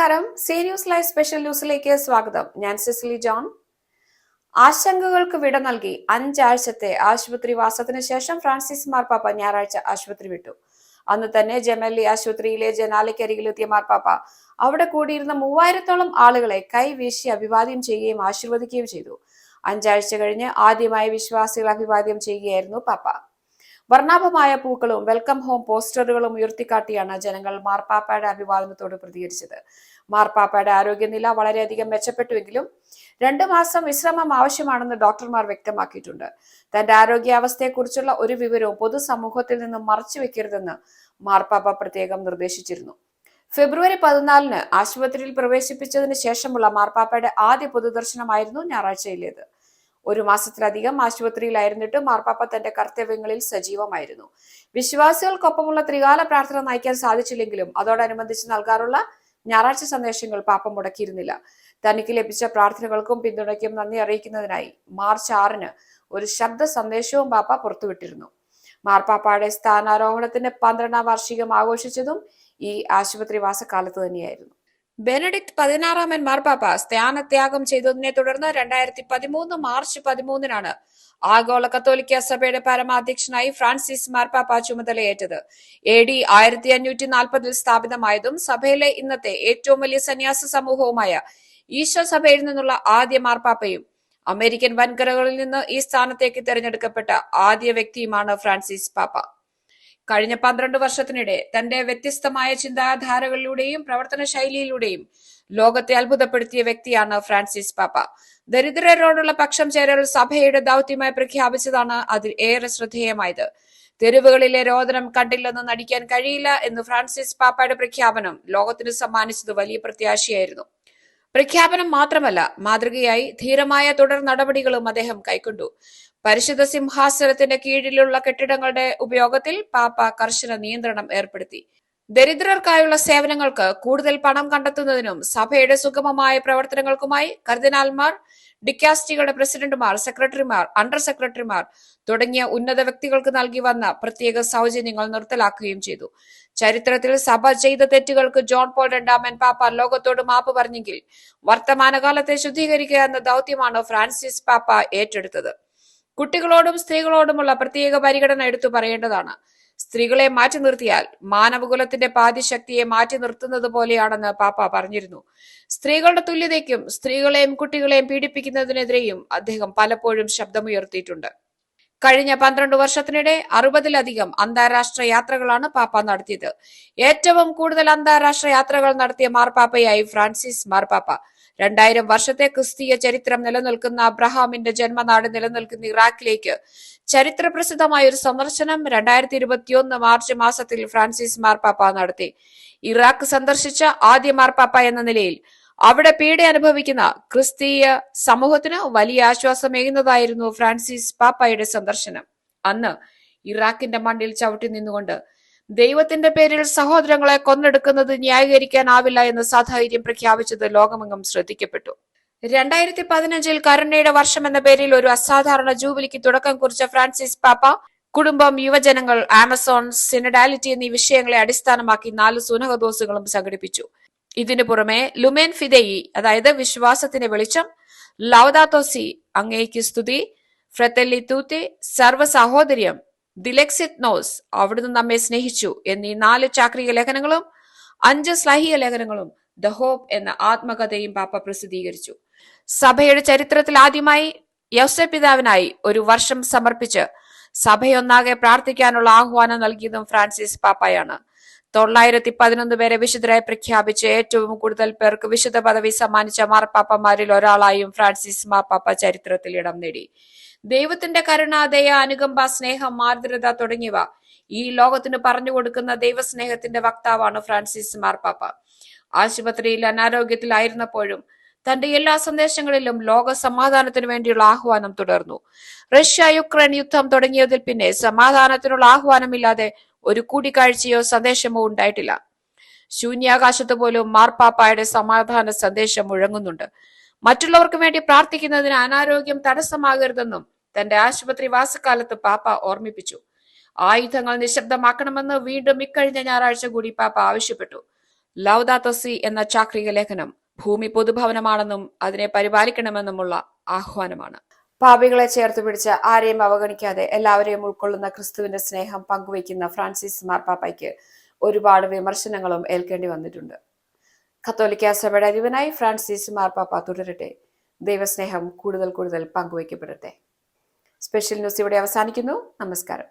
നമസ്കാരം. C news live special ന്യൂസിലേക്ക് സ്വാഗതം. ഞാൻ സിസിലി ജോൺ. ആശങ്കകൾക്ക് വിട നൽകി 5 ആഴ്ചത്തെ ആശുപത്രി വാസത്തിന് ശേഷം ഫ്രാൻസിസ് മാർപ്പാപ്പ ഞായറാഴ്ച ആശുപത്രി വിട്ടു. അന്ന് തന്നെ ജെമല്ലി ആശുപത്രിയിലെ ജനാലയ്ക്കരികിലെത്തിയ മാർപ്പാപ്പ അവിടെ കൂടിയിരുന്ന 3000-ഓളം ആളുകളെ കൈവീശി അഭിവാദ്യം ചെയ്യുകയും ആശീർവദിക്കുകയും ചെയ്തു. 5 ആഴ്ച കഴിഞ്ഞ് ആദ്യമായി വിശ്വാസികൾ അഭിവാദ്യം ചെയ്യുകയായിരുന്നു പാപ്പ. വർണ്ണാഭമായ പൂക്കളും വെൽക്കം ഹോം പോസ്റ്ററുകളും ഉയർത്തിക്കാട്ടിയാണ് ജനങ്ങൾ മാർപ്പാപ്പയുടെ അഭിവാദനത്തോട് പ്രതികരിച്ചത്. മാർപ്പാപ്പയുടെ ആരോഗ്യനില വളരെയധികം മെച്ചപ്പെട്ടുവെങ്കിലും 2 മാസം വിശ്രമം ആവശ്യമാണെന്ന് ഡോക്ടർമാർ വ്യക്തമാക്കിയിട്ടുണ്ട്. തന്റെ ആരോഗ്യാവസ്ഥയെക്കുറിച്ചുള്ള ഒരു വിവരവും പൊതുസമൂഹത്തിൽ നിന്നും മറച്ചുവെക്കരുതെന്ന് മാർപ്പാപ്പ പ്രത്യേകം നിർദ്ദേശിച്ചിരുന്നു. ഫെബ്രുവരി 14-ന് ആശുപത്രിയിൽ പ്രവേശിപ്പിച്ചതിന് ശേഷമുള്ള മാർപ്പാപ്പയുടെ ആദ്യ പൊതുദർശനമായിരുന്നു ഞായറാഴ്ചയിലേത്. 1 മാസത്തിലധികം ആശുപത്രിയിലായിരുന്നിട്ട് മാർപ്പാപ്പ തന്റെ കർത്തവ്യങ്ങളിൽ സജീവമായിരുന്നു. വിശ്വാസികൾക്കൊപ്പമുള്ള ത്രികാല പ്രാർത്ഥന നയിക്കാൻ സാധിച്ചില്ലെങ്കിലും അതോടനുബന്ധിച്ച് നൽകാറുള്ള ഞായറാഴ്ച സന്ദേശങ്ങൾ പാപ്പ മുടക്കിയിരുന്നില്ല. തനിക്ക് ലഭിച്ച പ്രാർത്ഥനകൾക്കും പിന്തുണയ്ക്കും നന്ദി അറിയിക്കുന്നതിനായി മാർച്ച് 6-ന് ഒരു ശബ്ദ സന്ദേശവും പാപ്പ പുറത്തുവിട്ടിരുന്നു. മാർപ്പാപ്പയുടെ സ്ഥാനാരോഹണത്തിന്റെ 12-ാം വാർഷികം ആഘോഷിച്ചതും ഈ ആശുപത്രി വാസകാലത്ത് തന്നെയായിരുന്നു. ബെനഡിക്ട് 16-ാമൻ മാർപ്പാപ്പ സ്ഥാനത്യാഗം ചെയ്തതിനെ തുടർന്ന് 2013 മാർച്ച് 13-നാണ് ആഗോള കത്തോലിക്ക സഭയുടെ പരമാധ്യക്ഷനായി ഫ്രാൻസിസ് മാർപ്പാപ്പ ചുമതലയേറ്റത്. AD 1540-ൽ സ്ഥാപിതമായതും സഭയിലെ ഇന്നത്തെ ഏറ്റവും വലിയ സന്യാസ സമൂഹവുമായ ഈശോ സഭയിൽ നിന്നുള്ള ആദ്യ മാർപ്പാപ്പയും അമേരിക്കൻ വൻകരകളിൽ നിന്ന് ഈ സ്ഥാനത്തേക്ക് തിരഞ്ഞെടുക്കപ്പെട്ട ആദ്യ വ്യക്തിയുമാണ് ഫ്രാൻസിസ് പാപ്പ. കഴിഞ്ഞ 12 വർഷത്തിനിടെ തന്റെ വ്യത്യസ്തമായ ചിന്താധാരകളിലൂടെയും പ്രവർത്തന ശൈലിയിലൂടെയും ലോകത്തെ അത്ഭുതപ്പെടുത്തിയ വ്യക്തിയാണ് ഫ്രാൻസിസ് പാപ്പ. ദരിദ്രരോടുള്ള പക്ഷം ചേരൽ സഭയുടെ ദൗത്യമായി പ്രഖ്യാപിച്ചതാണ് അതിൽ ഏറെ ശ്രദ്ധേയമായത്. തെരുവുകളിലെ രോദനം കണ്ടില്ലെന്ന് നടിക്കാൻ കഴിയില്ല എന്ന് ഫ്രാൻസിസ് പാപ്പയുടെ പ്രഖ്യാപനം ലോകത്തിന് സമ്മാനിച്ചത് വലിയ പ്രത്യാശയായിരുന്നു. പ്രഖ്യാപനം മാത്രമല്ല, മാതൃകയായി ധീരമായ തുടർ നടപടികളും അദ്ദേഹം കൈക്കൊണ്ടു. പരിശുദ്ധ സിംഹാസനത്തിന്റെ കീഴിലുള്ള കെട്ടിടങ്ങളുടെ ഉപയോഗത്തിൽ പാപ്പ കർശന നിയന്ത്രണം ഏർപ്പെടുത്തി. ദരിദ്രർക്കായുള്ള സേവനങ്ങൾക്ക് കൂടുതൽ പണം കണ്ടെത്തുന്നതിനും സഭയുടെ സുഗമമായ പ്രവർത്തനങ്ങൾക്കുമായി കർദിനാൾമാർ, ഡിക്കാസ്റ്റികളുടെ പ്രസിഡന്റുമാർ, സെക്രട്ടറിമാർ, അണ്ടർ സെക്രട്ടറിമാർ തുടങ്ങിയ ഉന്നത വ്യക്തികൾക്ക് നൽകി വന്ന പ്രത്യേക സൗജന്യങ്ങൾ നിർത്തലാക്കുകയും ചെയ്തു. ചരിത്രത്തിൽ സഭ ചെയ്ത തെറ്റുകൾക്ക് ജോൺ പോൾ 2-ാമൻ പാപ്പ ലോകത്തോട് മാപ്പ് പറഞ്ഞെങ്കിൽ വർത്തമാനകാലത്തെ ശുദ്ധീകരിക്കുക എന്ന ദൗത്യമാണ് ഫ്രാൻസിസ് പാപ്പ ഏറ്റെടുത്തത്. കുട്ടികളോടും സ്ത്രീകളോടുമുള്ള പ്രത്യേക പരിഗണന എടുത്തു പറയേണ്ടതാണ്. സ്ത്രീകളെ മാറ്റി നിർത്തിയാൽ മാനവകുലത്തിന്റെ പാതിശക്തിയെ മാറ്റി നിർത്തുന്നത് പോലെയാണെന്ന് പാപ്പ പറഞ്ഞിരുന്നു. സ്ത്രീകളുടെ തുല്യതയ്ക്കും സ്ത്രീകളെയും കുട്ടികളെയും പീഡിപ്പിക്കുന്നതിനെതിരെയും അദ്ദേഹം പലപ്പോഴും ശബ്ദമുയർത്തിയിട്ടുണ്ട്. കഴിഞ്ഞ 12 വർഷത്തിനിടെ 60-ലധികം അന്താരാഷ്ട്ര യാത്രകളാണ് പാപ്പ നടത്തിയത്. ഏറ്റവും കൂടുതൽ അന്താരാഷ്ട്ര യാത്രകൾ നടത്തിയ മാർപ്പാപ്പയായി ഫ്രാൻസിസ് മാർപ്പാപ്പ. 2000 വർഷത്തെ ക്രിസ്തീയ ചരിത്രം നിലനിൽക്കുന്ന അബ്രഹാമിന്റെ ജന്മനാട് നിലനിൽക്കുന്ന ഇറാഖിലേക്ക് ചരിത്രപ്രസിദ്ധമായ ഒരു സന്ദർശനം 2021 മാർച്ച് മാസത്തിൽ ഫ്രാൻസിസ് മാർപ്പാപ്പ നടത്തി. ഇറാഖ് സന്ദർശിച്ച ആദ്യ മാർപ്പാപ്പ എന്ന നിലയിൽ അവിടെ പീഡ അനുഭവിക്കുന്ന ക്രിസ്തീയ സമൂഹത്തിന് വലിയ ആശ്വാസമേകുന്നതായിരുന്നു ഫ്രാൻസിസ് പാപ്പയുടെ സന്ദർശനം. അന്ന് ഇറാഖിന്റെ മണ്ണിൽ ചവിട്ടി നിന്നുകൊണ്ട് ദൈവത്തിന്റെ പേരിൽ സഹോദരങ്ങളെ കൊന്നെടുക്കുന്നത് ന്യായീകരിക്കാനാവില്ല എന്ന് സധൈര്യം പ്രഖ്യാപിച്ചത് ലോകമെങ്ങും ശ്രദ്ധിക്കപ്പെട്ടു. 2015-ൽ കരുണയുടെ വർഷം എന്ന പേരിൽ ഒരു അസാധാരണ ജൂബിലിക്ക് തുടക്കം കുറിച്ച ഫ്രാൻസിസ് പാപ്പ കുടുംബം, യുവജനങ്ങൾ, ആമസോൺ, സിനഡാലിറ്റി എന്നീ വിഷയങ്ങളെ അടിസ്ഥാനമാക്കി 4 സുനഹദോസുകളും സംഘടിപ്പിച്ചു. ഇതിനു പുറമെ ലുമേൻ ഫിദെയി, അതായത് വിശ്വാസത്തിന്റെ വെളിച്ചം, ലൗദാതോ സി, അങ്ങേയ്ക്ക് സ്തുതി, ഫ്രെറ്റെല്ലി തൂത്തി, സർവ്വ സഹോദര്യം, ദിലെക്സിത് നോസ്, അവിടുന്ന് നമ്മെ സ്നേഹിച്ചു എന്നീ 4 ചാക്രിക ലേഖനങ്ങളും 5 ശ്ലൈഹിക ലേഖനങ്ങളും ദ ഹോപ്പ് എന്ന ആത്മകഥയും പാപ്പ പ്രസിദ്ധീകരിച്ചു. സഭയുടെ ചരിത്രത്തിൽ ആദ്യമായി യൗസേപ്പ് പിതാവിനായി ഒരു വർഷം സമർപ്പിച്ച് സഭയൊന്നാകെ പ്രാർത്ഥിക്കാനുള്ള ആഹ്വാനം നൽകിയതും ഫ്രാൻസിസ് പാപ്പയാണ്. 911 പേരെ വിശുദ്ധരായി പ്രഖ്യാപിച്ച് ഏറ്റവും കൂടുതൽ പേർക്ക് വിശുദ്ധ പദവി സമ്മാനിച്ച മാർപ്പാപ്പമാരിൽ ഒരാളായും ഫ്രാൻസിസ് മാർപ്പാപ്പ ചരിത്രത്തിൽ ഇടം നേടി. ദൈവത്തിന്റെ കരുണ, ദയ, അനുകമ്പ, സ്നേഹം, ആർദ്രത തുടങ്ങിയവ ഈ ലോകത്തിന് പറഞ്ഞു കൊടുക്കുന്ന ദൈവസ്നേഹത്തിന്റെ വക്താവാണ് ഫ്രാൻസിസ് മാർപ്പാപ്പ. ആശുപത്രിയിൽ അനാരോഗ്യത്തിലായിരുന്നപ്പോഴും തന്റെ എല്ലാ സന്ദേശങ്ങളിലും ലോക സമാധാനത്തിനു വേണ്ടിയുള്ള ആഹ്വാനം തുടർന്നു. റഷ്യ-യുക്രൈൻ യുദ്ധം തുടങ്ങിയതിൽ പിന്നെ സമാധാനത്തിനുള്ള ആഹ്വാനമില്ലാതെ ഒരു കൂടിക്കാഴ്ചയോ സന്ദേശമോ ഉണ്ടായിട്ടില്ല. ശൂന്യാകാശത്ത് പോലും മാർപ്പാപ്പയുടെ സമാധാന സന്ദേശം മുഴങ്ങുന്നുണ്ട്. മറ്റുള്ളവർക്ക് വേണ്ടി പ്രാർത്ഥിക്കുന്നതിന് അനാരോഗ്യം തടസ്സമാകരുതെന്നും തന്റെ ആശുപത്രി വാസക്കാലത്ത് പാപ്പ ഓർമ്മിപ്പിച്ചു. ആയുധങ്ങൾ നിശബ്ദമാക്കണമെന്ന് വീണ്ടും ഇക്കഴിഞ്ഞ ഞായറാഴ്ച കൂടി പാപ്പ ആവശ്യപ്പെട്ടു. ലൗദാത്തോ സി എന്ന ചാക്രിക ലേഖനം ഭൂമി പൊതുഭവനമാണെന്നും അതിനെ പരിപാലിക്കണമെന്നുമുള്ള ആഹ്വാനമാണ്. പാപികളെ ചേർത്ത് പിടിച്ച് ആരെയും അവഗണിക്കാതെ എല്ലാവരെയും ഉൾക്കൊള്ളുന്ന ക്രിസ്തുവിന്റെ സ്നേഹം പങ്കുവയ്ക്കുന്ന ഫ്രാൻസിസ് മാർപ്പാപ്പയ്ക്ക് ഒരുപാട് വിമർശനങ്ങളും ഏൽക്കേണ്ടി വന്നിട്ടുണ്ട്. കത്തോലിക്ക സഭയുടെ അധിപനായി ഫ്രാൻസിസ് മാർപ്പാപ്പ തുടരട്ടെ. ദൈവസ്നേഹം കൂടുതൽ കൂടുതൽ പങ്കുവയ്ക്കപ്പെടട്ടെ. സ്പെഷ്യൽ ന്യൂസ് ഇവിടെ അവസാനിക്കുന്നു. നമസ്കാരം.